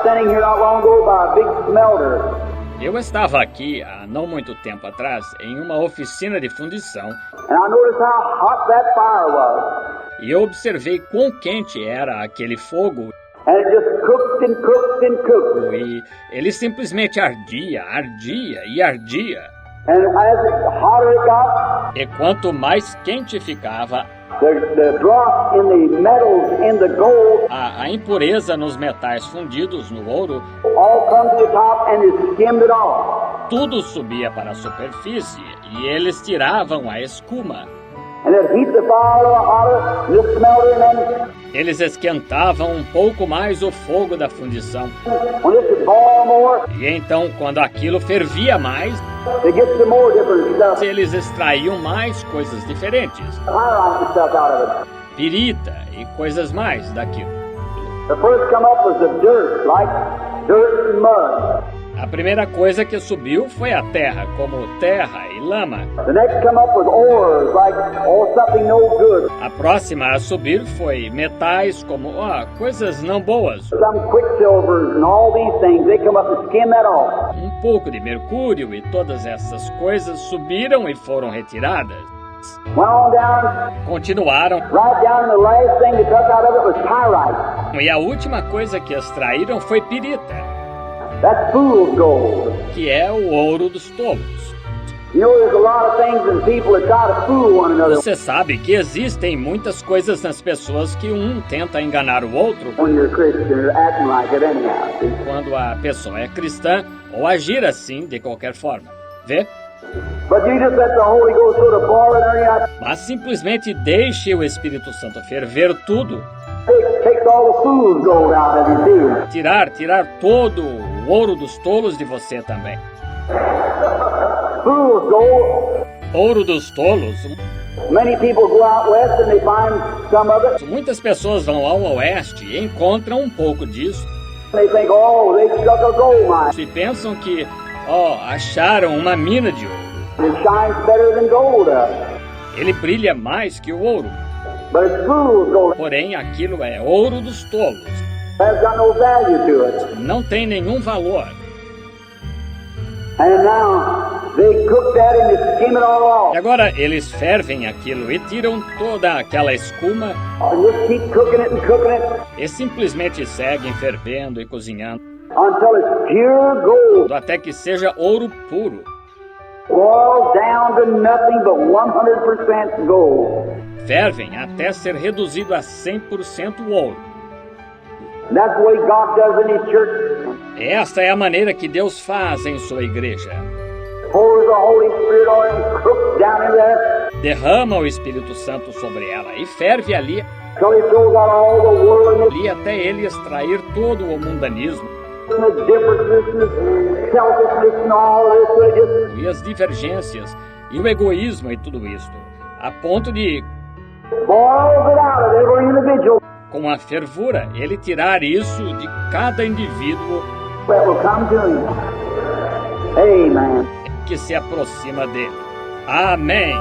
standing here not long ago by a big smelter. Eu estava aqui há não muito tempo atrás em uma oficina de fundição And I noticed how hot that fire was. e eu observei quão quente era aquele fogo And it just cooked and cooked and cooked. e ele simplesmente ardia, ardia e ardia. And as hotter it got, E quanto mais quente ficava, the dross in the metals, in the gold, a impureza nos metais fundidos, no ouro, all come to the top and it skimmed it off. tudo subia para a superfície e eles tiravam a escuma. And it heat the fire a little hotter, this smelter, and then Eles esquentavam um pouco mais o fogo da fundição. when this would boil more, E então, quando aquilo fervia mais, they get some more different stuff. eles extraíam mais coisas diferentes. Pyrite stuff out of it. Pirita e coisas mais daquilo. The first come up was the dirt, like dirt and mud. A primeira coisa que subiu foi a terra, como terra e lama. The next come up was ores, like something no good. A próxima a subir foi metais, como coisas não boas. Some quicksilvers and all these things, they come up and skim that off. Um pouco de mercúrio e todas essas coisas subiram e foram retiradas. Went on down, Continuaram, right down, and the last thing they took out of it was pyrite. e a última coisa que extraíram foi pirita, That's fool's gold. que é o ouro dos tolos. You know, there's a lot of things in people that try to fool one another. Você sabe que existem muitas coisas nas pessoas que um tenta enganar o outro When you're a Christian, you're acting like it anyhow. See? quando a pessoa é cristã ou agir assim de qualquer forma. Vê? But you just let the Holy Ghost sort of boil it in you. Mas simplesmente deixe o Espírito Santo ferver tudo, Takes all the fool's gold out of you, too. tirar todo o ouro dos tolos de você também. Fool's gold. Ouro dos tolos. Many people go out west and they find some of it. Muitas pessoas vão ao oeste e encontram um pouco disso They think, oh, they struck a gold mine. e pensam que, acharam uma mina de ouro. It shines better than gold does. Ele brilha mais que o ouro. But it's fool's gold. Porém, aquilo é ouro dos tolos. Has got no value to it. Não tem nenhum valor. And now they cook that and they skim it all E off. agora eles fervem aquilo e tiram toda aquela escuma And just keep cooking it and cooking it e simplesmente seguem fervendo e cozinhando until it's pure gold. até que seja ouro puro. Boils down to nothing but 100% gold. Fervem até ser reduzido a 100% ouro. And that's the way God does in His church. Esta é a maneira que Deus faz em sua igreja. Pours the Holy Spirit on it and cooks down in there Derrama o Espírito Santo sobre ela e ferve ali till He throws out all the worldliness até ele extrair todo o mundanismo and the differences and the selfishness and all this. So it just e as divergências e o egoísmo e tudo isto, a ponto de, boils it out of every individual com a fervura, ele tirar isso de cada indivíduo that will come to Him. Amen. que se aproxima dele. Amém.